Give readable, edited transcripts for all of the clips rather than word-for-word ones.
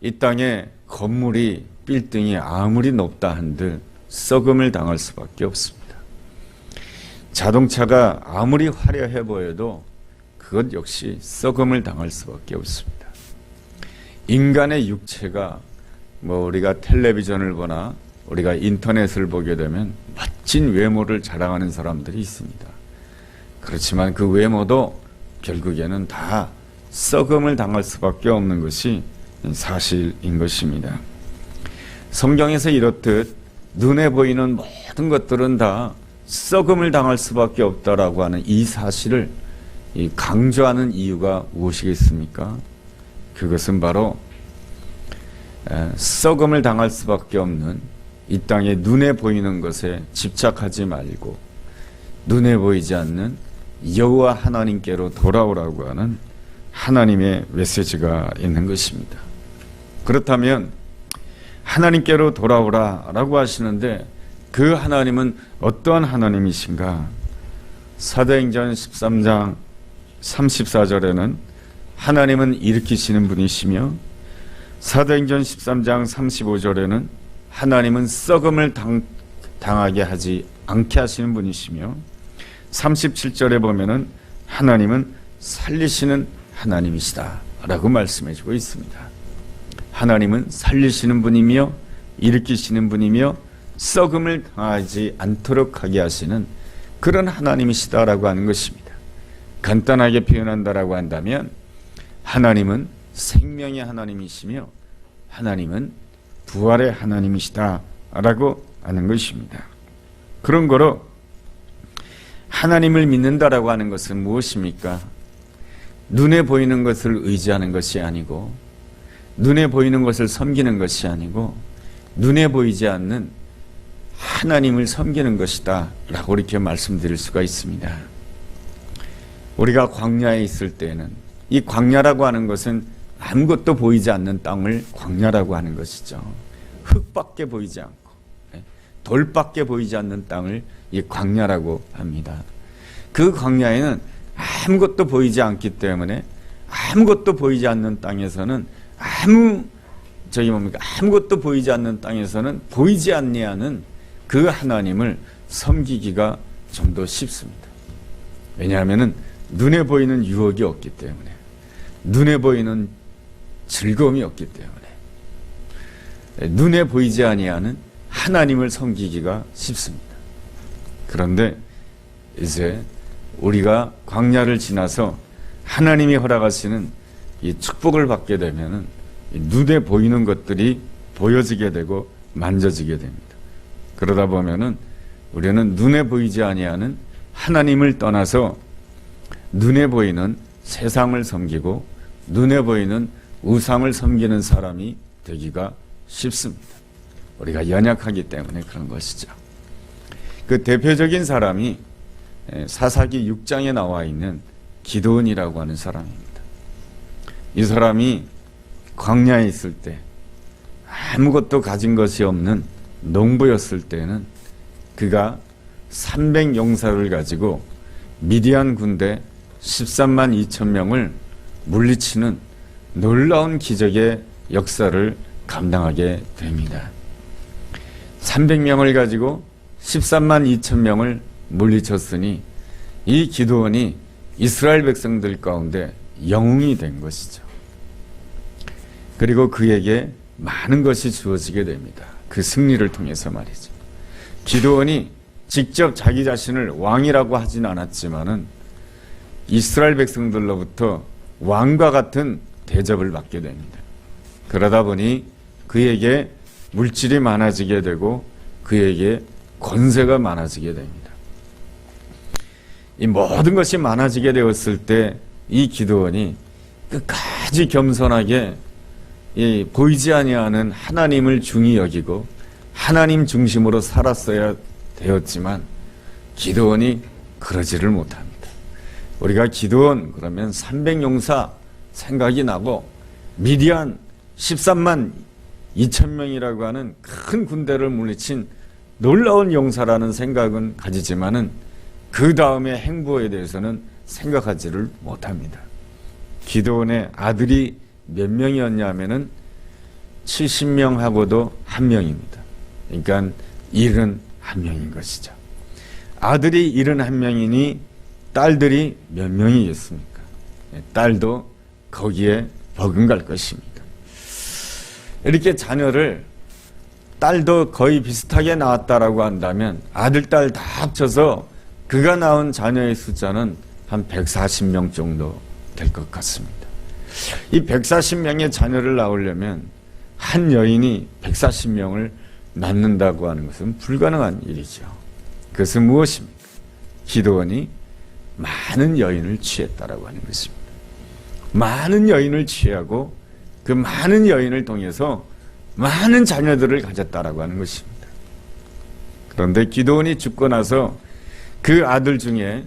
이 땅에 건물이 빌딩이 아무리 높다 한들 썩음을 당할 수밖에 없습니다. 자동차가 아무리 화려해 보여도 그것 역시 썩음을 당할 수밖에 없습니다. 인간의 육체가 우리가 텔레비전을 보나 우리가 인터넷을 보게 되면 멋진 외모를 자랑하는 사람들이 있습니다. 그렇지만 그 외모도 결국에는 다 썩음을 당할 수밖에 없는 것이 사실인 것입니다. 성경에서 이렇듯 눈에 보이는 모든 것들은 다 썩음을 당할 수밖에 없다라고 하는 이 사실을 강조하는 이유가 무엇이겠습니까? 그것은 바로 썩음을 당할 수밖에 없는 이 땅에 눈에 보이는 것에 집착하지 말고 눈에 보이지 않는 여호와 하나님께로 돌아오라고 하는 하나님의 메시지가 있는 것입니다. 그렇다면 하나님께로 돌아오라라고 하시는데 그 하나님은 어떠한 하나님이신가? 사도행전 13장 34절에는 하나님은 일으키시는 분이시며 사도행전 13장 35절에는 하나님은 썩음을 당하게 하지 않게 하시는 분이시며 37절에 보면은 하나님은 살리시는 하나님이시다 라고 말씀해주고 있습니다. 하나님은 살리시는 분이며 일으키시는 분이며 썩음을 당하지 않도록 하게 하시는 그런 하나님이시다라고 하는 것입니다. 간단하게 표현한다라고 한다면 하나님은 생명의 하나님이시며 하나님은 부활의 하나님이시다라고 하는 것입니다. 그런 거로 하나님을 믿는다라고 하는 것은 무엇입니까? 눈에 보이는 것을 의지하는 것이 아니고 눈에 보이는 것을 섬기는 것이 아니고 눈에 보이지 않는 하나님을 섬기는 것이다 라고 이렇게 말씀드릴 수가 있습니다. 우리가 광야에 있을 때는 이 광야라고 하는 것은 아무것도 보이지 않는 땅을 광야라고 하는 것이죠. 흙밖에 보이지 않고 돌밖에 보이지 않는 땅을 이 광야라고 합니다. 그 광야에는 아무것도 보이지 않기 때문에 아무것도 보이지 않는 땅에서는 아무것도 보이지 않는 땅에서는 보이지 아니하는 그 하나님을 섬기기가 좀 더 쉽습니다. 왜냐하면 눈에 보이는 유혹이 없기 때문에 눈에 보이는 즐거움이 없기 때문에 눈에 보이지 아니하는 하나님을 섬기기가 쉽습니다. 그런데 이제 우리가 광야를 지나서 하나님이 허락하시는 이 축복을 받게 되면은 눈에 보이는 것들이 보여지게 되고 만져지게 됩니다. 그러다 보면은 우리는 눈에 보이지 아니하는 하나님을 떠나서 눈에 보이는 세상을 섬기고 눈에 보이는 우상을 섬기는 사람이 되기가 쉽습니다. 우리가 연약하기 때문에 그런 것이죠. 그 대표적인 사람이 사사기 6장에 나와 있는 기드온이라고 하는 사람입니다. 이 사람이 광야에 있을 때 아무것도 가진 것이 없는 농부였을 때는 그가 300용사를 가지고 미디안 군대 13만 2천 명을 물리치는 놀라운 기적의 역사를 감당하게 됩니다. 300명을 가지고 13만 2천 명을 물리쳤으니 이 기드온이 이스라엘 백성들 가운데 영웅이 된 것이죠. 그리고 그에게 많은 것이 주어지게 됩니다. 그 승리를 통해서 말이죠. 기드온이 직접 자기 자신을 왕이라고 하진 않았지만은 이스라엘 백성들로부터 왕과 같은 대접을 받게 됩니다. 그러다 보니 그에게 물질이 많아지게 되고 그에게 권세가 많아지게 됩니다. 이 모든 것이 많아지게 되었을 때 이 기드온이 끝까지 겸손하게 이 보이지 아니하는 하나님을 중히 여기고 하나님 중심으로 살았어야 되었지만 기드온이 그러지를 못합니다. 우리가 기드온 그러면 300용사 생각이 나고 미디안 13만 2천 명이라고 하는 큰 군대를 물리친 놀라운 용사라는 생각은 가지지만은 그 다음의 행보에 대해서는 생각하지를 못합니다. 기드온의 아들이 몇 명이었냐면은 70명하고도 한 명입니다. 그러니까 71명인 것이죠. 아들이 71명이니 딸들이 몇 명이겠습니까? 딸도 거기에 버금갈 것입니다. 이렇게 자녀를 딸도 거의 비슷하게 낳았다라고 한다면 아들, 딸 다 합쳐서 그가 낳은 자녀의 숫자는 한 140명 정도 될 것 같습니다. 이 140명의 자녀를 낳으려면 한 여인이 140명을 낳는다고 하는 것은 불가능한 일이죠. 그것은 무엇입니까? 기드온이 많은 여인을 취했다라고 하는 것입니다. 많은 여인을 취하고 그 많은 여인을 통해서 많은 자녀들을 가졌다라고 하는 것입니다. 그런데 기드온이 죽고 나서 그 아들 중에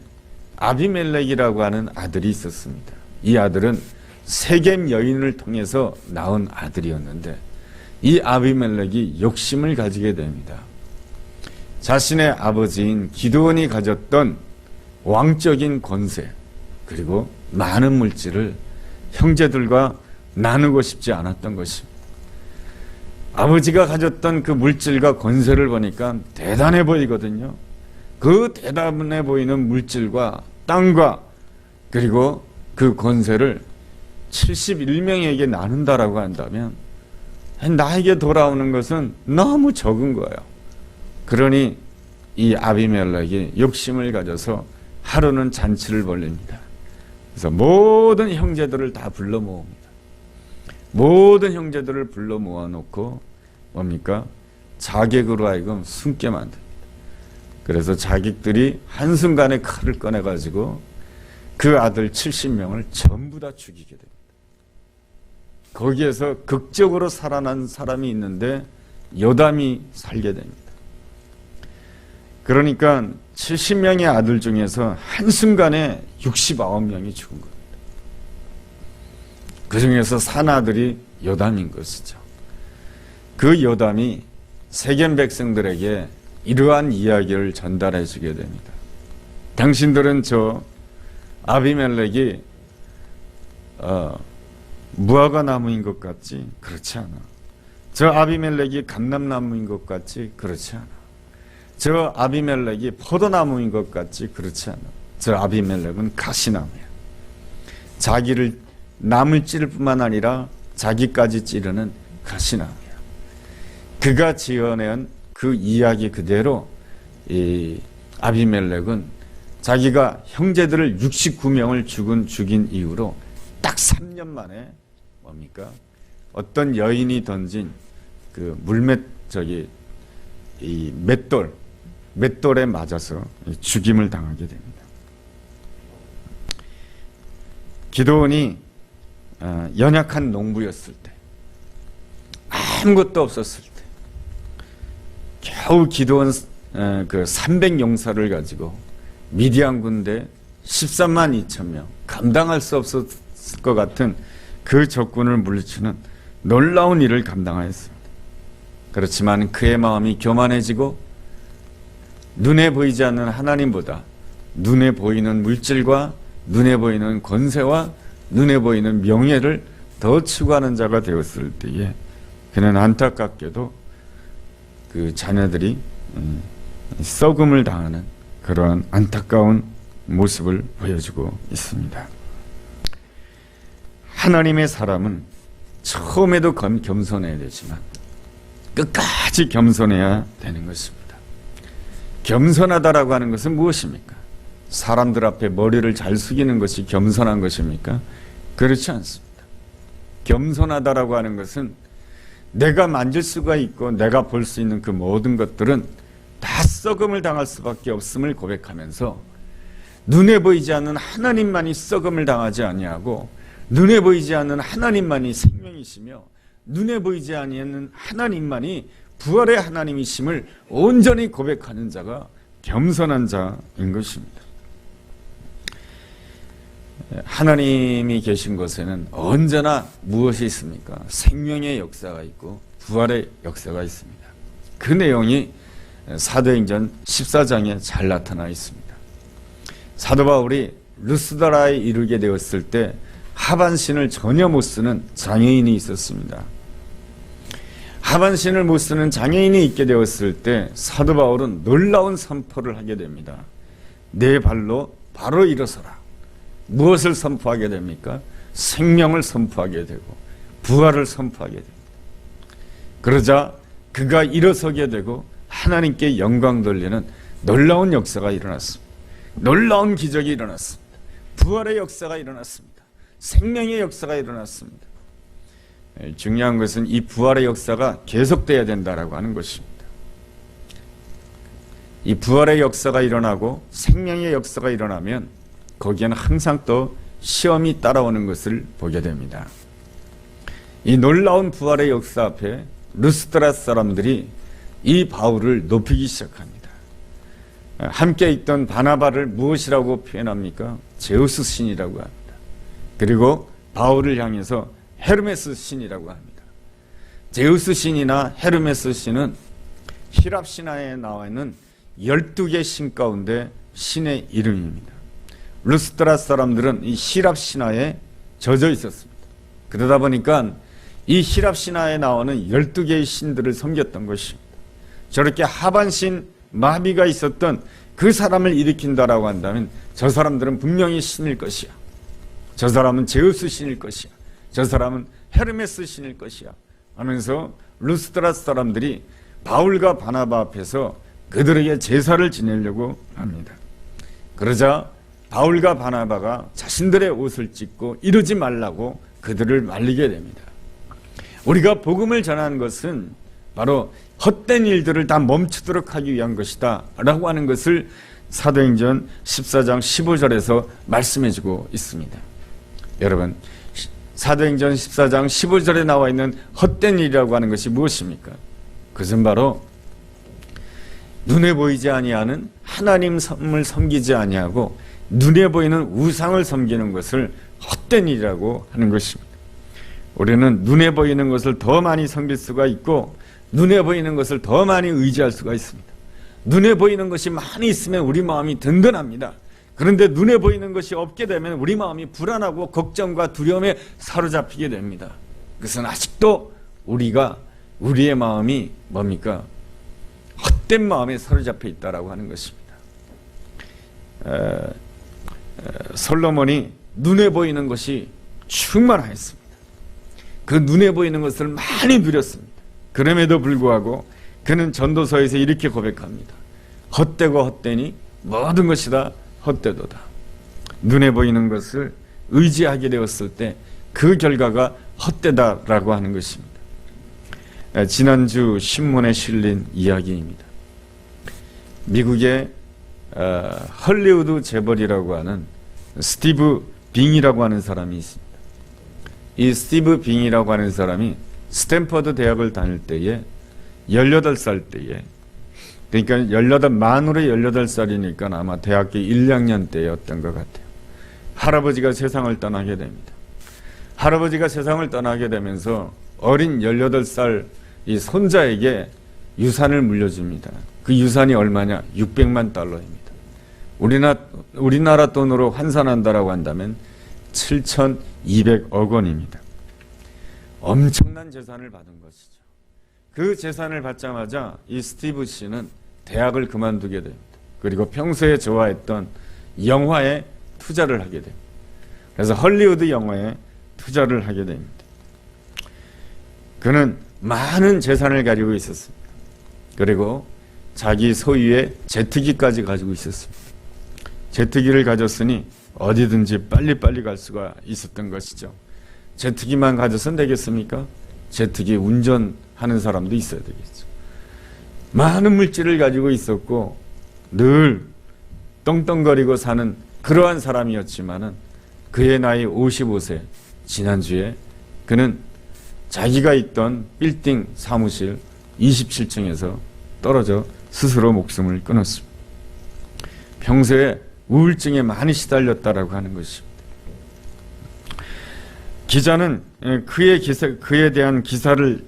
아비멜렉이라고 하는 아들이 있었습니다. 이 아들은 세겜 여인을 통해서 낳은 아들이었는데 이 아비멜렉이 욕심을 가지게 됩니다. 자신의 아버지인 기드온이 가졌던 왕적인 권세 그리고 많은 물질을 형제들과 나누고 싶지 않았던 것입니다. 아버지가 가졌던 그 물질과 권세를 보니까 대단해 보이거든요. 그 대단해 보이는 물질과 땅과 그리고 그 권세를 71명에게 나눈다라고 한다면 나에게 돌아오는 것은 너무 적은 거예요. 그러니 이 아비멜렉이 욕심을 가져서 하루는 잔치를 벌립니다. 그래서 모든 형제들을 다 불러 모읍니다. 모든 형제들을 불러 모아놓고 뭡니까? 자객으로 하여금 숨게 만듭니다. 그래서 자객들이 한순간에 칼을 꺼내가지고 그 아들 70명을 전부 다 죽이게 됩니다. 거기에서 극적으로 살아난 사람이 있는데 요담이 살게 됩니다. 그러니까 70명의 아들 중에서 한순간에 69명이 죽은 겁니다. 그 중에서 사나들이 요담인 것이죠. 그 요담이 세겜 백성들에게 이러한 이야기를 전달해 주게 됩니다. 당신들은 저 아비멜렉이 무화과 나무인 것 같지? 그렇지 않아. 저 아비멜렉이 감람나무인 것 같지? 그렇지 않아. 저 아비멜렉이 포도나무인 것 같지? 그렇지 않아. 저 아비멜렉은 가시나무야. 자기를 남을 찌를 뿐만 아니라 자기까지 찌르는 가시나무야. 그가 지어낸 그 이야기 그대로 이 아비멜렉은 자기가 형제들을 69명을 죽인 이후로 딱 3년 만에 뭡니까? 어떤 여인이 던진 그 이 맷돌에 맞아서 죽임을 당하게 됩니다. 기드온이 연약한 농부였을 때, 아무것도 없었을 때, 겨우 기드온 그 300용사를 가지고 미디안 군대 13만 2천 명, 감당할 수 없었을 것 같은 그 적군을 물리치는 놀라운 일을 감당하였습니다. 그렇지만 그의 마음이 교만해지고 눈에 보이지 않는 하나님보다 눈에 보이는 물질과 눈에 보이는 권세와 눈에 보이는 명예를 더 추구하는 자가 되었을 때에 그는 안타깝게도 그 자녀들이 썩음을 당하는 그러한 안타까운 모습을 보여주고 있습니다. 하나님의 사람은 처음에도 겸손해야 되지만 끝까지 겸손해야 되는 것입니다. 겸손하다라고 하는 것은 무엇입니까? 사람들 앞에 머리를 잘 숙이는 것이 겸손한 것입니까? 그렇지 않습니다. 겸손하다라고 하는 것은 내가 만질 수가 있고 내가 볼 수 있는 그 모든 것들은 다 썩음을 당할 수밖에 없음을 고백하면서 눈에 보이지 않는 하나님만이 썩음을 당하지 아니하고 눈에 보이지 않는 하나님만이 생명이시며 눈에 보이지 않는 하나님만이 부활의 하나님이심을 온전히 고백하는 자가 겸손한 자인 것입니다. 하나님이 계신 곳에는 언제나 무엇이 있습니까? 생명의 역사가 있고 부활의 역사가 있습니다. 그 내용이 사도행전 14장에 잘 나타나 있습니다. 사도 바울이 루스드라에 이르게 되었을 때 하반신을 전혀 못 쓰는 장애인이 있었습니다. 하반신을 못 쓰는 장애인이 있게 되었을 때 사도 바울은 놀라운 선포를 하게 됩니다. 내 발로 바로 일어서라. 무엇을 선포하게 됩니까? 생명을 선포하게 되고 부활을 선포하게 됩니다. 그러자 그가 일어서게 되고 하나님께 영광 돌리는 놀라운 역사가 일어났습니다. 놀라운 기적이 일어났습니다. 부활의 역사가 일어났습니다. 생명의 역사가 일어났습니다. 중요한 것은 이 부활의 역사가 계속돼야 된다라고 하는 것입니다. 이 부활의 역사가 일어나고 생명의 역사가 일어나면 거기에는 항상 또 시험이 따라오는 것을 보게 됩니다. 이 놀라운 부활의 역사 앞에 루스드라 사람들이 이 바울을 높이기 시작합니다. 함께 있던 바나바를 무엇이라고 표현합니까? 제우스 신이라고 합니다. 그리고 바울을 향해서 헤르메스 신이라고 합니다. 제우스 신이나 헤르메스 신은 히랍 신화에 나와 있는 12개 신 가운데 신의 이름입니다. 루스드라 사람들은 이 히랍 신화에 젖어 있었습니다. 그러다 보니까 이 히랍 신화에 나오는 12개의 신들을 섬겼던 것입니다. 저렇게 하반신 마비가 있었던 그 사람을 일으킨다라고 한다면 저 사람들은 분명히 신일 것이야. 저 사람은 제우스 신일 것이야. 저 사람은 헤르메스 신일 것이야 하면서 루스드라 사람들이 바울과 바나바 앞에서 그들에게 제사를 지내려고 합니다. 그러자 바울과 바나바가 자신들의 옷을 찢고 이러지 말라고 그들을 말리게 됩니다. 우리가 복음을 전하는 것은 바로 헛된 일들을 다 멈추도록 하기 위한 것이다 라고 하는 것을 사도행전 14장 15절에서 말씀해주고 있습니다. 여러분, 사도행전 14장 15절에 나와 있는 헛된 일이라고 하는 것이 무엇입니까? 그것은 바로 눈에 보이지 아니하는 하나님을 섬기지 아니하고 눈에 보이는 우상을 섬기는 것을 헛된 일이라고 하는 것입니다. 우리는 눈에 보이는 것을 더 많이 섬길 수가 있고 눈에 보이는 것을 더 많이 의지할 수가 있습니다. 눈에 보이는 것이 많이 있으면 우리 마음이 든든합니다. 그런데 눈에 보이는 것이 없게 되면 우리 마음이 불안하고 걱정과 두려움에 사로잡히게 됩니다. 그것은 아직도 우리의 마음이 뭡니까? 헛된 마음에 사로잡혀 있다라고 하는 것입니다. 솔로몬이 눈에 보이는 것이 충만하였습니다. 그 눈에 보이는 것을 많이 누렸습니다. 그럼에도 불구하고 그는 전도서에서 이렇게 고백합니다. 헛되고 헛되니 모든 것이 다 헛되도다. 눈에 보이는 것을 의지하게 되었을 때 그 결과가 헛되다라고 하는 것입니다. 지난주 신문에 실린 이야기입니다. 미국의 헐리우드 재벌이라고 하는 스티브 빙이라고 하는 사람이 있습니다. 이 스티브 빙이라고 하는 사람이 스탠퍼드 대학을 다닐 때에 18살 때에, 그러니까 만으로 18살이니까 아마 대학교 1, 2학년 때였던 것 같아요. 할아버지가 세상을 떠나게 됩니다. 할아버지가 세상을 떠나게 되면서 어린 18살 이 손자에게 유산을 물려줍니다. 그 유산이 얼마냐? 600만 달러입니다. 우리나라 돈으로 환산한다라고 한다면 7,200억 원입니다. 엄청난 재산을 받은 것이죠. 그 재산을 받자마자 이 스티브 씨는 대학을 그만두게 됩니다. 그리고 평소에 좋아했던 영화에 투자를 하게 됩니다. 그래서 헐리우드 영화에 투자를 하게 됩니다. 그는 많은 재산을 가지고 있었습니다. 그리고 자기 소유의 제트기까지 가지고 있었습니다. 제트기를 가졌으니 어디든지 빨리빨리 갈 수가 있었던 것이죠. 제트기만 가져선 되겠습니까? 제트기 운전하는 사람도 있어야 되겠죠. 많은 물질을 가지고 있었고 늘 떵떵거리고 사는 그러한 사람이었지만은 그의 나이 55세, 지난주에 그는 자기가 있던 빌딩 사무실 27층에서 떨어져 스스로 목숨을 끊었습니다. 평소에 우울증에 많이 시달렸다라고 하는 것입니다. 기자는 그에 대한 기사를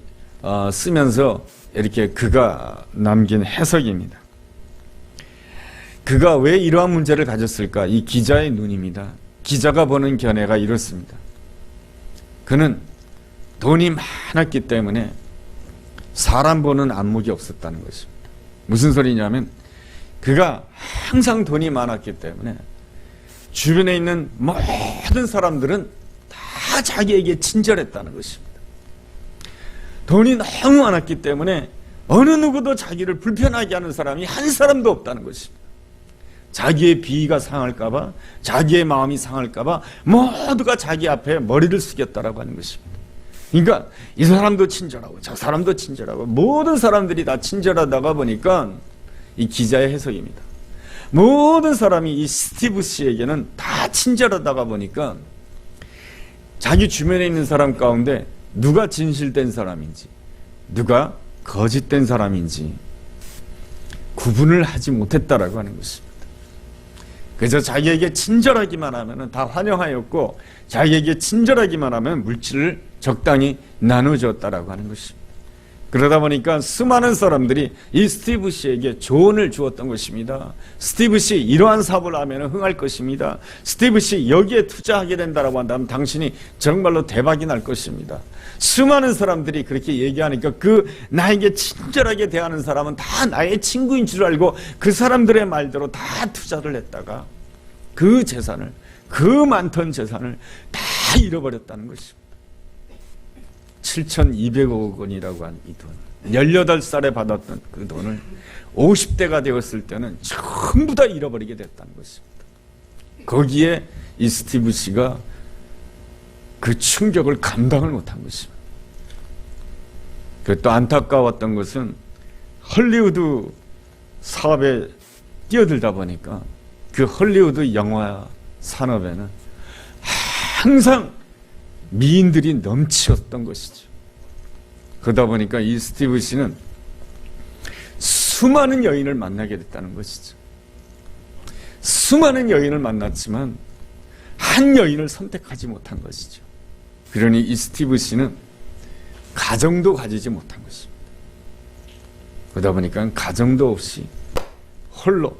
쓰면서 이렇게 그가 남긴 해석입니다. 그가 왜 이러한 문제를 가졌을까? 이 기자의 눈입니다. 기자가 보는 견해가 이렇습니다. 그는 돈이 많았기 때문에 사람 보는 안목이 없었다는 것입니다. 무슨 소리냐면 그가 항상 돈이 많았기 때문에 주변에 있는 모든 사람들은 다 자기에게 친절했다는 것입니다. 돈이 너무 많았기 때문에 어느 누구도 자기를 불편하게 하는 사람이 한 사람도 없다는 것입니다. 자기의 비위가 상할까봐, 자기의 마음이 상할까봐 모두가 자기 앞에 머리를 숙였다라고 하는 것입니다. 그러니까 이 사람도 친절하고 저 사람도 친절하고 모든 사람들이 다 친절하다가 보니까 이 기자의 해석입니다. 모든 사람이 이 스티브 씨에게는 다 친절하다가 보니까 자기 주변에 있는 사람 가운데 누가 진실된 사람인지 누가 거짓된 사람인지 구분을 하지 못했다라고 하는 것입니다. 그래서 자기에게 친절하기만 하면 다 환영하였고 자기에게 친절하기만 하면 물질을 적당히 나눠줬다라고 하는 것입니다. 그러다 보니까 수많은 사람들이 이 스티브 씨에게 조언을 주었던 것입니다. 스티브 씨 이러한 사업을 하면 흥할 것입니다. 스티브 씨 여기에 투자하게 된다라고 한다면 당신이 정말로 대박이 날 것입니다. 수많은 사람들이 그렇게 얘기하니까 그 나에게 친절하게 대하는 사람은 다 나의 친구인 줄 알고 그 사람들의 말대로 다 투자를 했다가 그 재산을, 그 많던 재산을 다 잃어버렸다는 것입니다. 7,200억 원이라고 한 이 돈, 18살에 받았던 그 돈을 50대가 되었을 때는 전부 다 잃어버리게 됐다는 것입니다. 거기에 이 스티브 씨가 그 충격을 감당을 못한 것입니다. 또 안타까웠던 것은 헐리우드 사업에 뛰어들다 보니까 그 헐리우드 영화 산업에는 항상 미인들이 넘치었던 것이죠. 그러다 보니까 이 스티브 씨는 수많은 여인을 만나게 됐다는 것이죠. 수많은 여인을 만났지만 한 여인을 선택하지 못한 것이죠. 그러니 이 스티브 씨는 가정도 가지지 못한 것입니다. 그러다 보니까 가정도 없이 홀로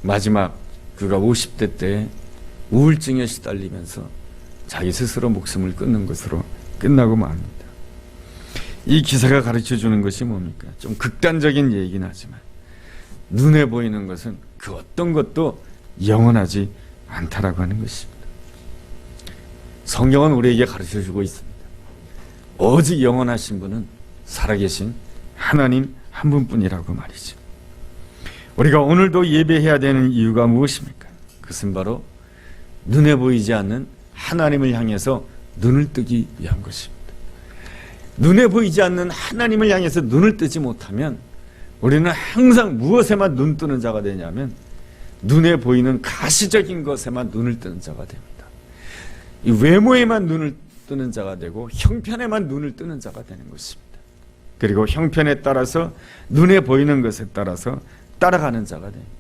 마지막 그가 50대 때 우울증에 시달리면서 자기 스스로 목숨을 끊는 것으로 끝나고 맙니다. 이 기사가 가르쳐주는 것이 뭡니까? 좀 극단적인 얘기긴 하지만 눈에 보이는 것은 그 어떤 것도 영원하지 않다라고 하는 것입니다. 성경은 우리에게 가르쳐주고 있습니다. 오직 영원하신 분은 살아계신 하나님 한 분뿐이라고 말이죠. 우리가 오늘도 예배해야 되는 이유가 무엇입니까? 그것은 바로 눈에 보이지 않는 하나님을 향해서 눈을 뜨기 위한 것입니다. 눈에 보이지 않는 하나님을 향해서 눈을 뜨지 못하면 우리는 항상 무엇에만 눈 뜨는 자가 되냐면 눈에 보이는 가시적인 것에만 눈을 뜨는 자가 됩니다. 이 외모에만 눈을 뜨는 자가 되고 형편에만 눈을 뜨는 자가 되는 것입니다. 그리고 형편에 따라서 눈에 보이는 것에 따라서 따라가는 자가 됩니다.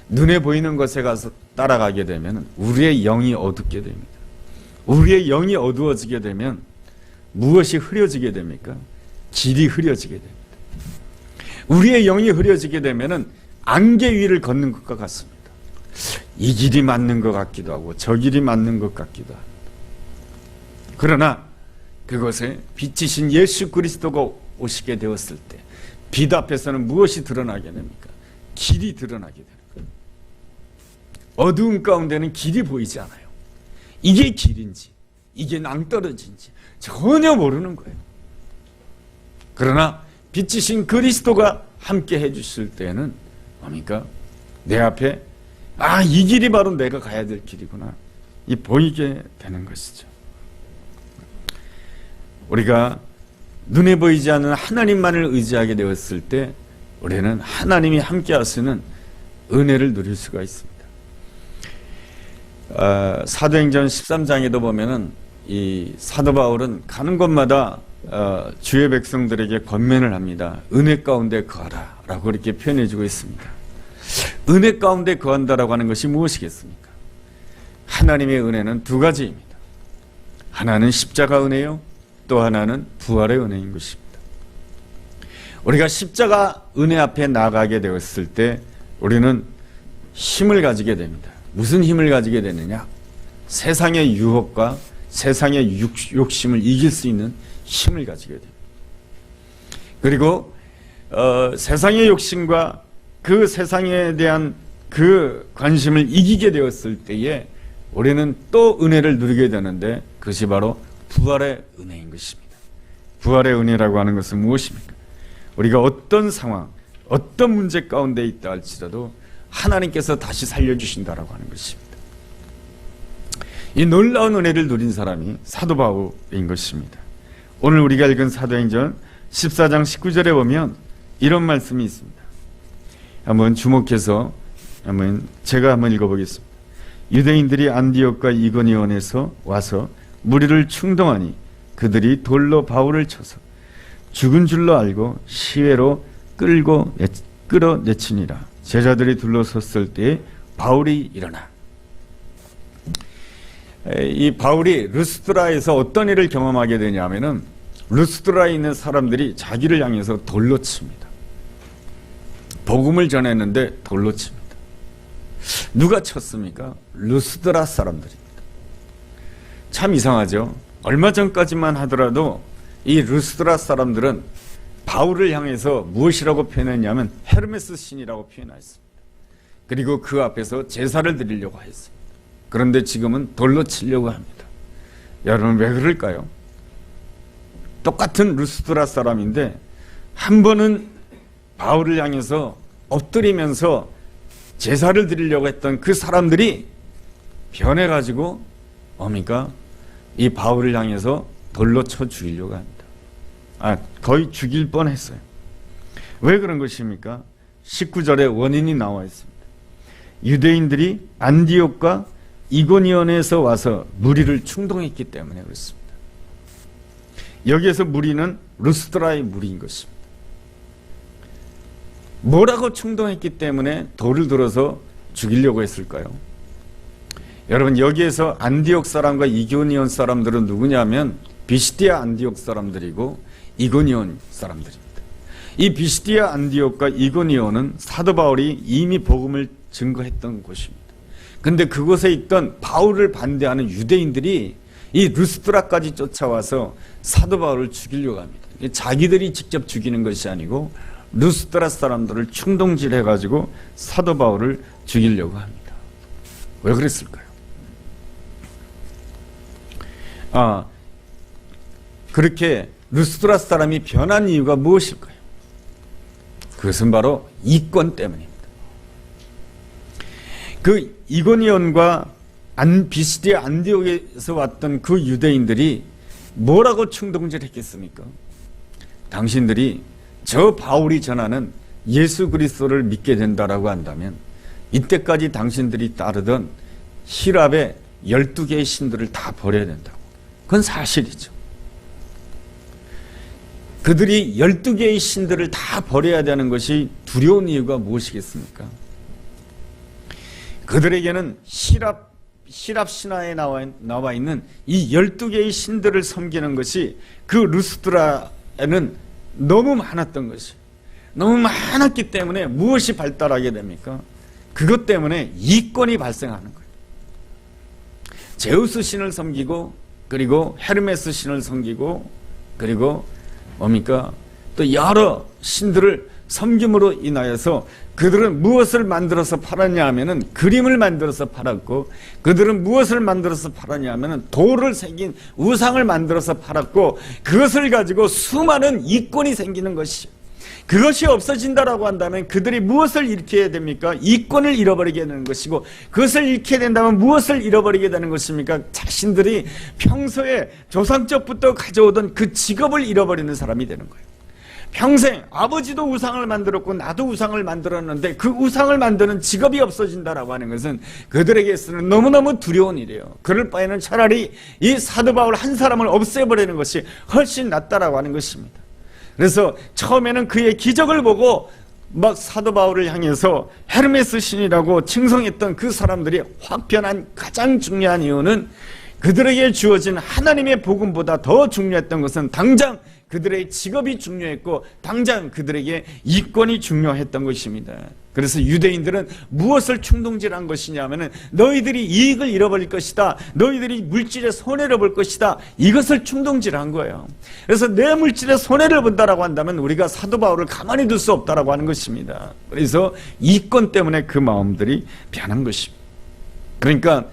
눈에 보이는 것에 가서 따라가게 되면 우리의 영이 어둡게 됩니다. 우리의 영이 어두워지게 되면 무엇이 흐려지게 됩니까? 길이 흐려지게 됩니다. 우리의 영이 흐려지게 되면 안개 위를 걷는 것과 같습니다. 이 길이 맞는 것 같기도 하고 저 길이 맞는 것 같기도 합니다. 그러나 그것에 빛이신 예수 그리스도가 오시게 되었을 때 빛 앞에서는 무엇이 드러나게 됩니까? 길이 드러나게 되는 거예요. 어두운 가운데는 길이 보이지 않아요. 이게 길인지 이게 낭떠러지인지 전혀 모르는 거예요. 그러나 빛이신 그리스도가 함께 해주실 때는 뭡니까? 내 앞에 이 길이 바로 내가 가야 될 길이구나 이 보이게 되는 것이죠. 우리가 눈에 보이지 않는 하나님만을 의지하게 되었을 때 우리는 하나님이 함께 하시는 은혜를 누릴 수가 있습니다. 사도행전 13장에도 보면은 이 사도 바울은 가는 곳마다 주의 백성들에게 권면을 합니다. 은혜 가운데 거하라 라고 이렇게 표현해주고 있습니다. 은혜 가운데 거한다라고 하는 것이 무엇이겠습니까? 하나님의 은혜는 두 가지입니다. 하나는 십자가 은혜요, 또 하나는 부활의 은혜인 것입니다. 우리가 십자가 은혜 앞에 나가게 되었을 때 우리는 힘을 가지게 됩니다. 무슨 힘을 가지게 되느냐? 세상의 유혹과 세상의 욕심을 이길 수 있는 힘을 가지게 됩니다. 그리고 세상의 욕심과 그 세상에 대한 그 관심을 이기게 되었을 때에 우리는 또 은혜를 누리게 되는데, 그것이 바로 부활의 은혜인 것입니다. 부활의 은혜라고 하는 것은 무엇입니까? 우리가 어떤 상황, 어떤 문제 가운데 있다 할지라도 하나님께서 다시 살려주신다라고 하는 것입니다. 이 놀라운 은혜를 누린 사람이 사도 바울인 것입니다. 오늘 우리가 읽은 사도행전 14장 19절에 보면 이런 말씀이 있습니다. 한번 주목해서 제가 한번 읽어보겠습니다. 유대인들이 안디옥과 이고니온에서 와서 무리를 충동하니 그들이 돌로 바울을 쳐서 죽은 줄로 알고 시외로 끌어내치니라. 제자들이 둘러섰을 때에 바울이 일어나. 이 바울이 루스드라에서 어떤 일을 경험하게 되냐면은, 루스드라에 있는 사람들이 자기를 향해서 돌로 칩니다. 복음을 전했는데 돌로 칩니다. 누가 쳤습니까? 루스드라 사람들입니다. 참 이상하죠. 얼마 전까지만 하더라도 이 루스드라 사람들은 바울을 향해서 무엇이라고 표현했냐면 헤르메스 신이라고 표현했습니다. 그리고 그 앞에서 제사를 드리려고 했습니다. 그런데 지금은 돌로 치려고 합니다. 여러분, 왜 그럴까요? 똑같은 루스드라 사람인데 한 번은 바울을 향해서 엎드리면서 제사를 드리려고 했던 그 사람들이 변해가지고 뭡니까? 이 바울을 향해서 돌로 쳐 죽이려고 합니다. 거의 죽일 뻔했어요. 왜 그런 것입니까? 19절에 원인이 나와 있습니다. 유대인들이 안디옥과 이고니온에서 와서 무리를 충동했기 때문에 그렇습니다. 여기에서 무리는 루스드라의 무리인 것입니다. 뭐라고 충동했기 때문에 돌을 들어서 죽이려고 했을까요? 여러분, 여기에서 안디옥 사람과 이고니온 사람들은 누구냐면 비시디아 안디옥 사람들이고 이고니온 사람들입니다. 이 비시디아 안디옥과 이고니온은 사도 바울이 이미 복음을 증거했던 곳입니다. 근데 그곳에 있던 바울을 반대하는 유대인들이 이 루스드라까지 쫓아와서 사도 바울을 죽이려고 합니다. 자기들이 직접 죽이는 것이 아니고 루스드라 사람들을 충동질해가지고 사도 바울을 죽이려고 합니다. 왜 그랬을까요? 그렇게 루스드라 사람이 변한 이유가 무엇일까요? 그것은 바로 이권 때문입니다. 그 이고니온과 비시디아 안디옥에서 왔던 그 유대인들이 뭐라고 충동질했겠습니까? 당신들이 저 바울이 전하는 예수 그리스도를 믿게 된다라고 한다면 이때까지 당신들이 따르던 히랍의 12개의 신들을 다 버려야 된다고. 그건 사실이죠. 그들이 12개의 신들을 다 버려야 되는 것이 두려운 이유가 무엇이겠습니까? 그들에게는 히랍 신화에 나와 있는 이 12개의 신들을 섬기는 것이 그 루스드라에는 너무 많았던 것이, 너무 많았기 때문에 무엇이 발달하게 됩니까? 그것 때문에 이권이 발생하는 거예요. 제우스 신을 섬기고, 그리고 헤르메스 신을 섬기고, 그리고 뭡니까? 또 여러 신들을 섬김으로 인하여서 그들은 무엇을 만들어서 팔았냐 하면은 그림을 만들어서 팔았고, 그들은 무엇을 만들어서 팔았냐 하면은 돌을 새긴 우상을 만들어서 팔았고, 그것을 가지고 수많은 이권이 생기는 것이, 그것이 없어진다라고 한다면 그들이 무엇을 잃게 됩니까? 이권을 잃어버리게 되는 것이고, 그것을 잃게 된다면 무엇을 잃어버리게 되는 것입니까? 자신들이 평소에 조상적부터 가져오던 그 직업을 잃어버리는 사람이 되는 거예요. 평생 아버지도 우상을 만들었고 나도 우상을 만들었는데 그 우상을 만드는 직업이 없어진다라고 하는 것은 그들에게서는 너무너무 두려운 일이에요. 그럴 바에는 차라리 이 사도 바울 한 사람을 없애버리는 것이 훨씬 낫다라고 하는 것입니다. 그래서 처음에는 그의 기적을 보고 막 사도 바울을 향해서 헤르메스 신이라고 칭송했던 그 사람들이 확 변한 가장 중요한 이유는 그들에게 주어진 하나님의 복음보다 더 중요했던 것은 당장 그들의 직업이 중요했고 당장 그들에게 이권이 중요했던 것입니다. 그래서 유대인들은 무엇을 충동질한 것이냐면은 너희들이 이익을 잃어버릴 것이다. 너희들이 물질에 손해를 볼 것이다. 이것을 충동질한 거예요. 그래서 내 물질에 손해를 본다라고 한다면 우리가 사도 바울을 가만히 둘 수 없다라고 하는 것입니다. 그래서 이권 때문에 그 마음들이 변한 것입니다. 그러니까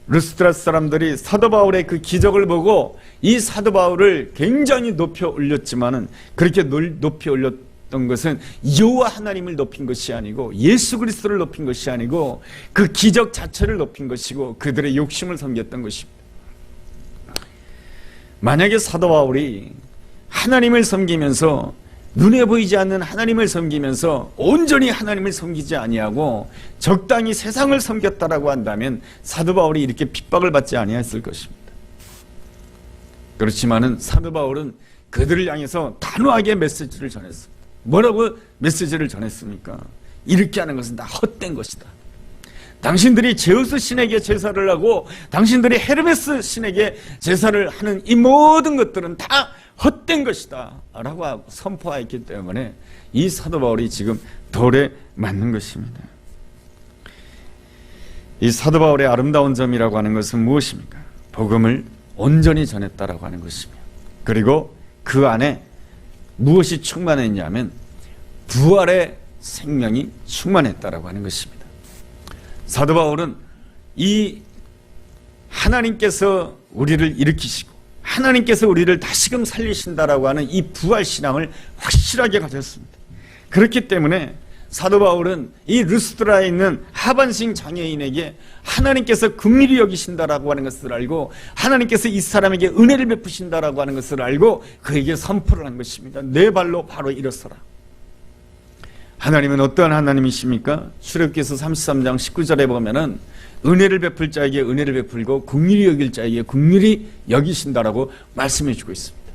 루스드라 사람들이 사도 바울의 그 기적을 보고 이 사도 바울을 굉장히 높여 올렸지만은 그렇게 높이 올렸던 것은 여호와 하나님을 높인 것이 아니고 예수 그리스도를 높인 것이 아니고 그 기적 자체를 높인 것이고 그들의 욕심을 섬겼던 것입니다. 만약에 사도 바울이 하나님을 섬기면서 눈에 보이지 않는 하나님을 섬기면서 온전히 하나님을 섬기지 아니하고 적당히 세상을 섬겼다라고 한다면 사도 바울이 이렇게 핍박을 받지 아니했을 것입니다. 그렇지만은 사도 바울은 그들을 향해서 단호하게 메시지를 전했습니다. 뭐라고 메시지를 전했습니까? 이렇게 하는 것은 다 헛된 것이다. 당신들이 제우스 신에게 제사를 하고 당신들이 헤르메스 신에게 제사를 하는 이 모든 것들은 다 헛된 것이다 라고 선포하였기 때문에 이 사도 바울이 지금 돌에 맞는 것입니다. 이 사도 바울의 아름다운 점이라고 하는 것은 무엇입니까? 복음을 온전히 전했다라고 하는 것이며, 그리고 그 안에 무엇이 충만했냐면 부활의 생명이 충만했다라고 하는 것입니다. 사도 바울은 이 하나님께서 우리를 일으키시고 하나님께서 우리를 다시금 살리신다라고 하는 이 부활 신앙을 확실하게 가졌습니다. 그렇기 때문에 사도 바울은 이 루스드라에 있는 하반신 장애인에게 하나님께서 긍휼히 여기신다라고 하는 것을 알고 하나님께서 이 사람에게 은혜를 베푸신다라고 하는 것을 알고 그에게 선포를 한 것입니다. 내 발로 바로 일어서라. 하나님은 어떠한 하나님이십니까? 출애굽기서 33장 19절에 보면은 은혜를 베풀 자에게 은혜를 베풀고 긍휼히 여길 자에게 긍휼히 여기신다라고 말씀해 주고 있습니다.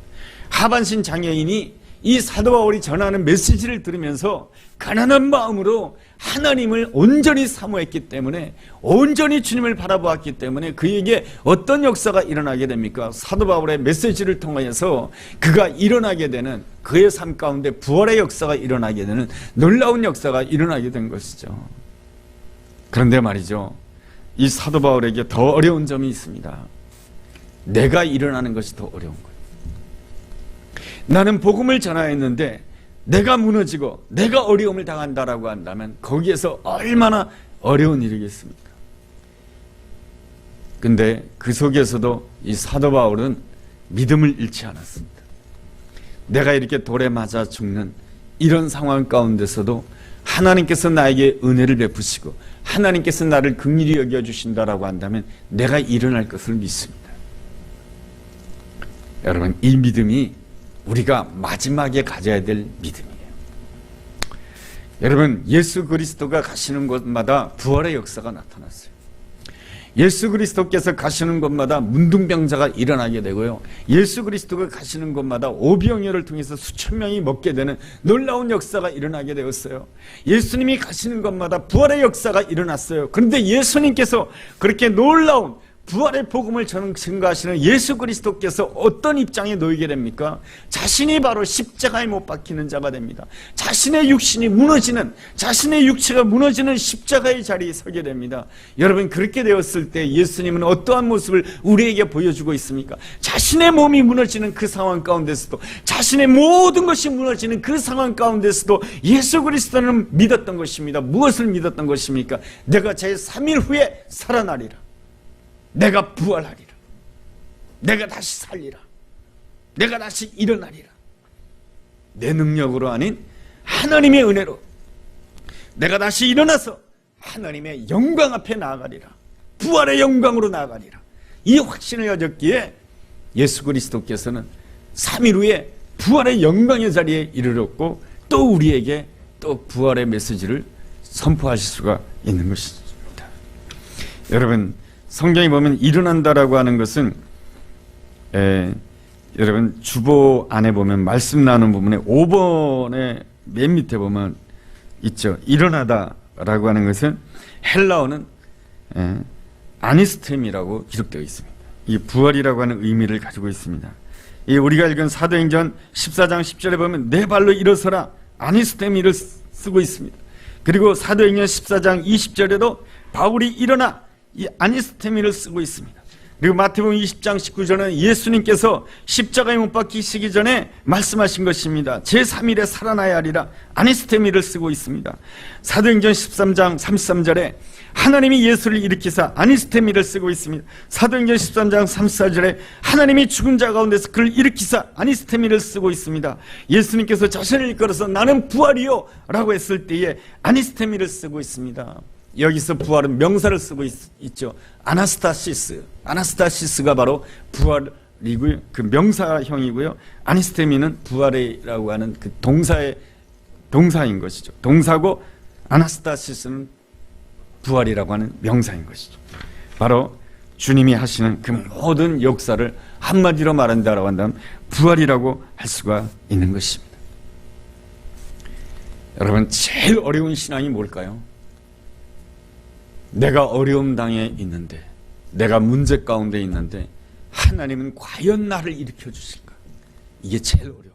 하반신 장애인이 이 사도 바울이 전하는 메시지를 들으면서 가난한 마음으로 하나님을 온전히 사모했기 때문에, 온전히 주님을 바라보았기 때문에 그에게 어떤 역사가 일어나게 됩니까? 사도 바울의 메시지를 통해서 그가 일어나게 되는, 그의 삶 가운데 부활의 역사가 일어나게 되는 놀라운 역사가 일어나게 된 것이죠. 그런데 말이죠, 이 사도 바울에게 더 어려운 점이 있습니다. 내가 일어나는 것이 더 어려운 거예요. 나는 복음을 전하였는데 내가 무너지고 내가 어려움을 당한다라고 한다면 거기에서 얼마나 어려운 일이겠습니까? 근데 그 속에서도 이 사도 바울은 믿음을 잃지 않았습니다. 내가 이렇게 돌에 맞아 죽는 이런 상황 가운데서도 하나님께서 나에게 은혜를 베푸시고 하나님께서 나를 긍휼히 여겨주신다라고 한다면 내가 일어날 것을 믿습니다. 여러분, 이 믿음이 우리가 마지막에 가져야 될 믿음이에요. 여러분, 예수 그리스도가 가시는 곳마다 부활의 역사가 나타났어요. 예수 그리스도께서 가시는 곳마다 문둥병자가 일어나게 되고요, 예수 그리스도가 가시는 곳마다 오병이어를 통해서 수천 명이 먹게 되는 놀라운 역사가 일어나게 되었어요. 예수님이 가시는 곳마다 부활의 역사가 일어났어요. 그런데 예수님께서 그렇게 놀라운 부활의 복음을 증거하시는 예수 그리스도께서 어떤 입장에 놓이게 됩니까? 자신이 바로 십자가에 못 박히는 자가 됩니다. 자신의 육신이 무너지는, 자신의 육체가 무너지는 십자가의 자리에 서게 됩니다. 여러분, 그렇게 되었을 때 예수님은 어떠한 모습을 우리에게 보여주고 있습니까? 자신의 몸이 무너지는 그 상황 가운데서도, 자신의 모든 것이 무너지는 그 상황 가운데서도 예수 그리스도는 믿었던 것입니다. 무엇을 믿었던 것입니까? 내가 제 3일 후에 살아나리라. 내가 부활하리라. 내가 다시 살리라. 내가 다시 일어나리라. 내 능력으로 아닌 하나님의 은혜로 내가 다시 일어나서 하나님의 영광 앞에 나아가리라. 부활의 영광으로 나아가리라. 이 확신을 가졌기에 예수 그리스도께서는 3일 후에 부활의 영광의 자리에 이르렀고 또 우리에게 또 부활의 메시지를 선포하실 수가 있는 것입니다. 여러분, 성경에 보면 일어난다라고 하는 것은 여러분 주보 안에 보면 말씀 나누는 부분에 5번에 맨 밑에 보면 있죠. 일어나다라고 하는 것은 헬라어는 아니스템이라고 기록되어 있습니다. 이 부활이라고 하는 의미를 가지고 있습니다. 이 우리가 읽은 사도행전 14장 10절에 보면 내 발로 일어서라 아니스테미를 쓰고 있습니다. 그리고 사도행전 14장 20절에도 바울이 일어나 이 아니스테미를 쓰고 있습니다. 그리고 마태복음 20장 19절은 예수님께서 십자가에 못 박히시기 전에 말씀하신 것입니다. 제3일에 살아나야 하리라. 아니스테미를 쓰고 있습니다. 사도행전 13장 33절에 하나님이 예수를 일으키사 아니스테미를 쓰고 있습니다. 사도행전 13장 34절에 하나님이 죽은 자 가운데서 그를 일으키사 아니스테미를 쓰고 있습니다. 예수님께서 자신을 이끌어서 나는 부활이요 라고 했을 때에 아니스테미를 쓰고 있습니다. 여기서 부활은 명사를 쓰고 있죠. 아나스타시스가 바로 부활이고요. 그 명사형이고요. 아니스테미는 부활이라고 하는 그 동사인 것이죠. 동사고 아나스타시스는 부활이라고 하는 명사인 것이죠. 바로 주님이 하시는 그 모든 역사를 한마디로 말한다라고 한다면 부활이라고 할 수가 있는 것입니다. 여러분, 제일 어려운 신앙이 뭘까요? 내가 어려움 당해 있는데, 내가 문제 가운데 있는데 하나님은 과연 나를 일으켜 주실까? 이게 제일 어려운 거예요.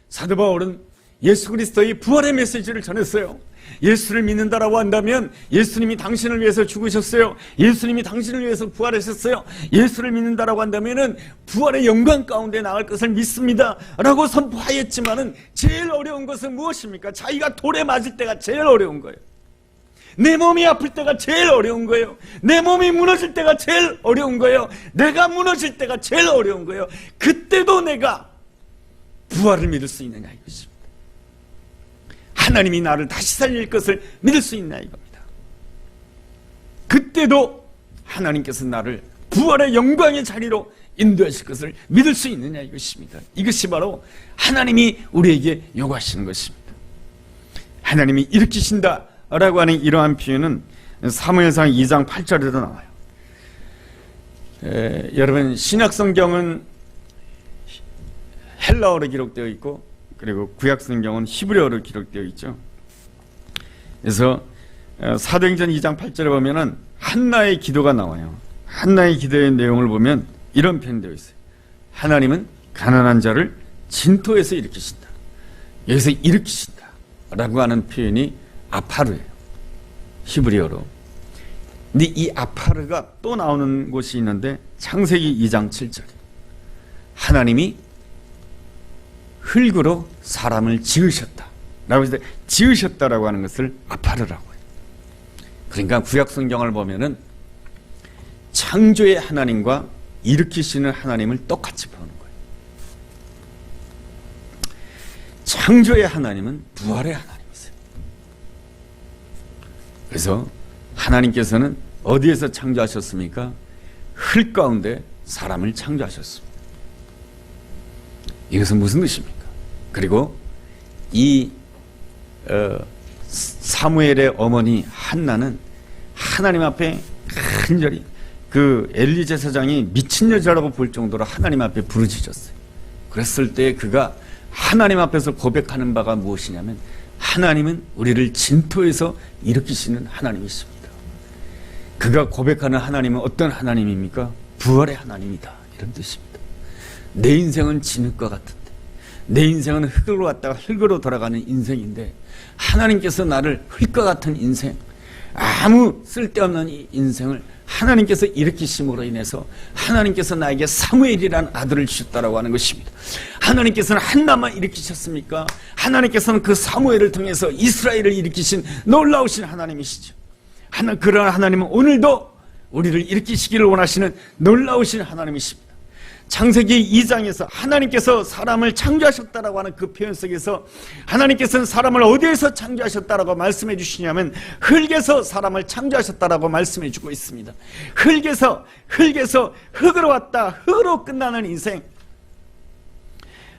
사도 바울은 예수 그리스도의 부활의 메시지를 전했어요. 예수를 믿는다라고 한다면 예수님이 당신을 위해서 죽으셨어요. 예수님이 당신을 위해서 부활하셨어요. 예수를 믿는다라고 한다면은 부활의 영광 가운데 나갈 것을 믿습니다 라고 선포하였지만은 제일 어려운 것은 무엇입니까? 자기가 돌에 맞을 때가 제일 어려운 거예요. 내 몸이 아플 때가 제일 어려운 거예요. 내 몸이 무너질 때가 제일 어려운 거예요. 내가 무너질 때가 제일 어려운 거예요. 그때도 내가 부활을 믿을 수 있느냐 이것입니다. 하나님이 나를 다시 살릴 것을 믿을 수 있냐 이겁니다. 그때도 하나님께서 나를 부활의 영광의 자리로 인도하실 것을 믿을 수 있느냐 이것입니다. 이것이 바로 하나님이 우리에게 요구하시는 것입니다. 하나님이 일으키신다 라고 하는 이러한 표현은 사무엘상 2장 8절에도 나와요. 여러분, 신약성경은 헬라어로 기록되어 있고 그리고 구약성경은 히브리어로 기록되어 있죠. 그래서 사도행전 2장 8절에 보면은 한나의 기도가 나와요. 한나의 기도의 내용을 보면 이런 표현되어 있어요. 하나님은 가난한 자를 진토에서 일으키신다. 여기서 일으키신다 라고 하는 표현이 아파르예요. 히브리어로. 근데 이 아파르가 또 나오는 곳이 있는데 창세기 2장 7절에 하나님이 흙으로 사람을 지으셨다 라고 해서 지으셨다라고 하는 것을 아파르라고 해요. 그러니까 구약 성경을 보면은 창조의 하나님과 일으키시는 하나님을 똑같이 보는 거예요. 창조의 하나님은 부활의 하나님. 그래서 하나님께서는 어디에서 창조하셨습니까? 흙 가운데 사람을 창조하셨습니다. 이것은 무슨 뜻입니까? 그리고 이 사무엘의 어머니 한나는 하나님 앞에 간절히 그 엘리 제사장이 미친 여자라고 볼 정도로 하나님 앞에 부르짖었어요. 그랬을 때 그가 하나님 앞에서 고백하는 바가 무엇이냐면 하나님은 우리를 진토에서 일으키시는 하나님이십니다. 그가 고백하는 하나님은 어떤 하나님입니까? 부활의 하나님이다 이런 뜻입니다. 내 인생은 진흙과 같은데, 내 인생은 흙으로 왔다가 흙으로 돌아가는 인생인데 하나님께서 나를 흙과 같은 인생, 아무 쓸데없는 이 인생을 하나님께서 일으키심으로 인해서 하나님께서 나에게 사무엘이라는 아들을 주셨다라고 하는 것입니다. 하나님께서는 한나만 일으키셨습니까? 하나님께서는 그 사무엘을 통해서 이스라엘을 일으키신 놀라우신 하나님이시죠. 그러나 하나님은 오늘도 우리를 일으키시기를 원하시는 놀라우신 하나님이십니다. 창세기 2장에서 하나님께서 사람을 창조하셨다라고 하는 그 표현 속에서 하나님께서는 사람을 어디에서 창조하셨다라고 말씀해 주시냐면 흙에서 사람을 창조하셨다라고 말씀해 주고 있습니다. 흙에서 흙으로 왔다 흙으로 끝나는 인생,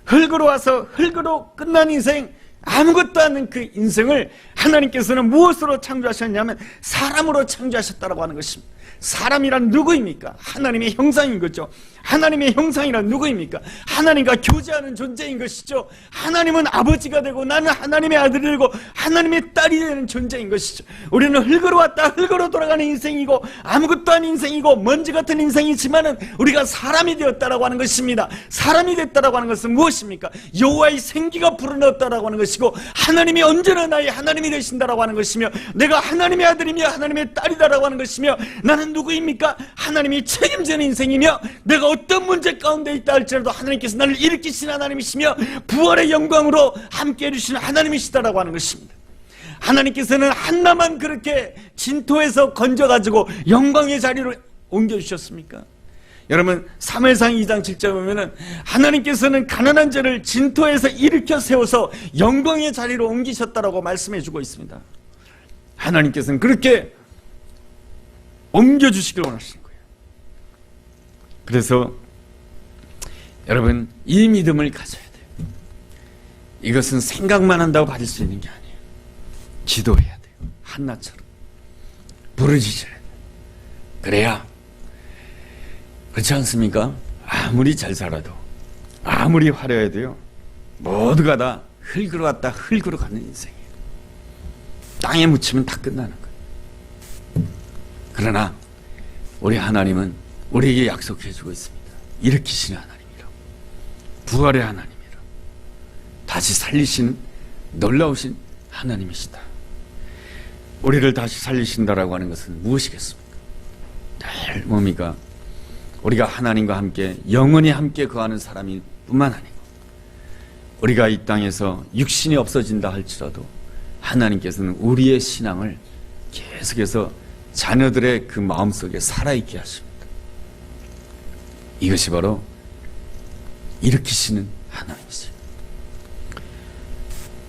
흙으로 와서 흙으로 끝난 인생, 아무것도 않은 그 인생을 하나님께서는 무엇으로 창조하셨냐면 사람으로 창조하셨다라고 하는 것입니다. 사람이란 누구입니까? 하나님의 형상인 거죠. 하나님의 형상이란 누구입니까? 하나님과 교제하는 존재인 것이죠. 하나님은 아버지가 되고 나는 하나님의 아들이 되고 하나님의 딸이 되는 존재인 것이죠. 우리는 흙으로 왔다 흙으로 돌아가는 인생이고 아무것도 아닌 인생이고 먼지 같은 인생이지만은 우리가 사람이 되었다라고 하는 것입니다. 사람이 됐다라고 하는 것은 무엇입니까? 여호와의 생기가 불어넣었다라고 하는 것입니다. 것이고 하나님이 언제나 나의 하나님이 되신다라고 하는 것이며 내가 하나님의 아들이며 하나님의 딸이다라고 하는 것이며 나는 누구입니까? 하나님이 책임지는 인생이며 내가 어떤 문제 가운데 있다 할지라도 하나님께서 나를 일으키신 하나님이시며 부활의 영광으로 함께 해주시는 하나님이시다라고 하는 것입니다. 하나님께서는 한나만 그렇게 진토에서 건져가지고 영광의 자리로 옮겨주셨습니까? 여러분 사무엘상 2장 7절에 보면은 하나님께서는 가난한 자를 진토에서 일으켜 세워서 영광의 자리로 옮기셨다라고 말씀해 주고 있습니다. 하나님께서는 그렇게 옮겨주시길 원하시는 거예요. 그래서 여러분 이 믿음을 가져야 돼요. 이것은 생각만 한다고 받을 수 있는 게 아니에요. 기도해야 돼요. 한나처럼 부르짖어야 돼요. 그래야 그렇지 않습니까? 아무리 잘 살아도 아무리 화려해도요 모두가 다 흙으로 왔다 흙으로 가는 인생이에요. 땅에 묻히면 다 끝나는 거예요. 그러나 우리 하나님은 우리에게 약속해 주고 있습니다. 일으키시는 하나님이라, 부활의 하나님이라, 다시 살리시는 놀라우신 하나님이시다. 우리를 다시 살리신다라고 하는 것은 무엇이겠습니까? 늘 뭡니까? 우리가 하나님과 함께 영원히 함께 거하는 사람이 뿐만 아니고 우리가 이 땅에서 육신이 없어진다 할지라도 하나님께서는 우리의 신앙을 계속해서 자녀들의 그 마음속에 살아있게 하십니다. 이것이 바로 일으키시는 하나님이세요.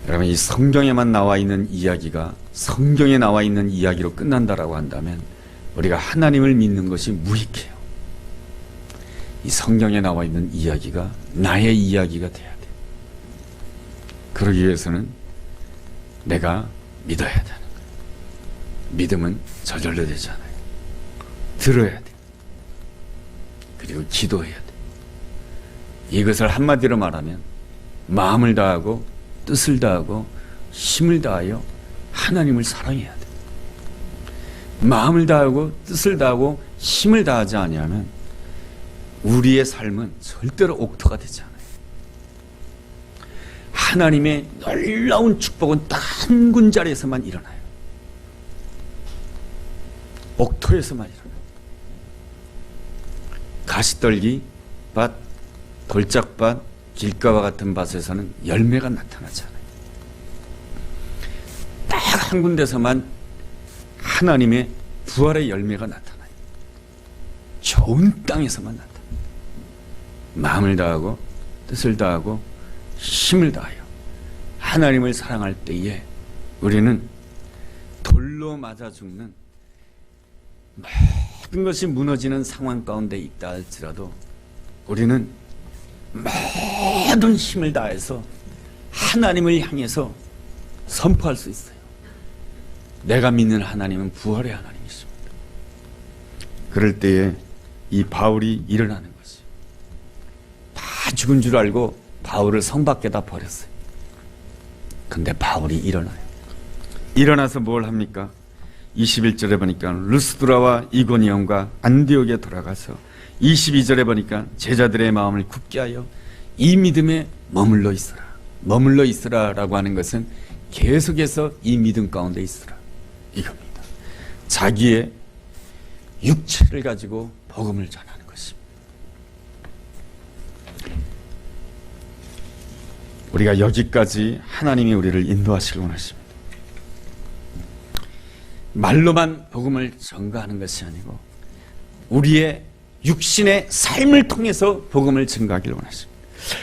여러분 이 성경에만 나와 있는 이야기가 성경에 나와 있는 이야기로 끝난다라고 한다면 우리가 하나님을 믿는 것이 무익해요. 이 성경에 나와 있는 이야기가 나의 이야기가 돼야 돼. 그러기 위해서는 내가 믿어야 되는 거예요. 믿음은 저절로 되잖아요. 들어야 돼. 그리고 기도해야 돼. 이것을 한마디로 말하면 마음을 다하고 뜻을 다하고 힘을 다하여 하나님을 사랑해야 돼. 마음을 다하고 뜻을 다하고 힘을 다하지 아니하면 우리의 삶은 절대로 옥토가 되지 않아요. 하나님의 놀라운 축복은 딱 한 군자리에서만 일어나요. 옥토에서만 일어나요. 가시떨기 밭, 돌짝밭, 길가와 같은 밭에서는 열매가 나타나지 않아요. 딱 한 군데서만 하나님의 부활의 열매가 나타나요. 좋은 땅에서만 나타나요. 마음을 다하고 뜻을 다하고 힘을 다하여 하나님을 사랑할 때에 우리는 돌로 맞아 죽는 모든 것이 무너지는 상황 가운데 있다 할지라도 우리는 모든 힘을 다해서 하나님을 향해서 선포할 수 있어요. 내가 믿는 하나님은 부활의 하나님이십니다. 그럴 때에 이 바울이 일어나는 것이 다 죽은 줄 알고 바울을 성 밖에다 버렸어요. 근데 바울이 일어나요. 일어나서 뭘 합니까? 21절에 보니까 루스드라와 이고니온과 안디옥에 돌아가서 22절에 보니까 제자들의 마음을 굳게 하여 이 믿음에 머물러 있으라. 머물러 있으라라고 하는 것은 계속해서 이 믿음 가운데 있으라 이겁니다. 자기의 육체를 가지고 복음을 전하는 것입니다. 우리가 여기까지 하나님이 우리를 인도하시길 원하십니다. 말로만 복음을 전가하는 것이 아니고 우리의 육신의 삶을 통해서 복음을 증가하기를 원하십니다.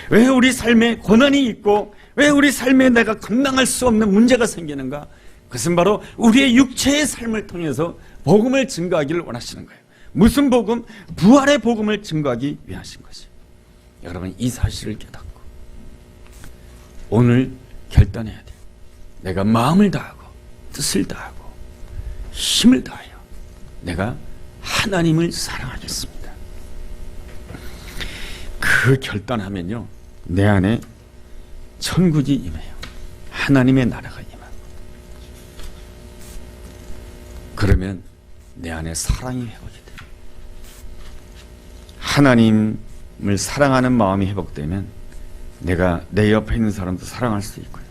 왜 우리 삶에 고난이 있고 왜 우리 삶에 내가 감당할 수 없는 문제가 생기는가? 그것은 바로 우리의 육체의 삶을 통해서 복음을 증가하기를 원하시는 거예요. 무슨 복음? 부활의 복음을 증가하기 위하신 것이에요. 여러분 이 사실을 깨닫고 오늘 결단해야 돼요. 내가 마음을 다하고 뜻을 다하고 힘을 다하여 내가 하나님을 사랑하겠습니다. 그 결단하면요 내 안에 천국이 임해요. 하나님의 나라가 임하고 그러면 내 안에 사랑이 회복이 돼요. 하나님을 사랑하는 마음이 회복되면 내가 내 옆에 있는 사람도 사랑할 수 있고요.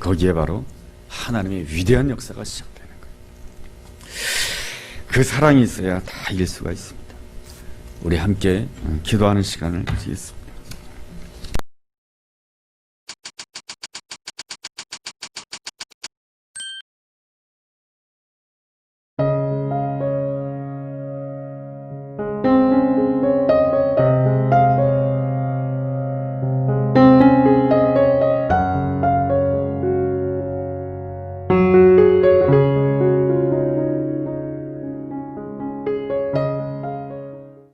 거기에 바로 하나님의 위대한 역사가 시작되는 거예요. 그 사랑이 있어야 다 이길 수가 있습니다. 우리 함께 기도하는 시간을 가지겠습니다.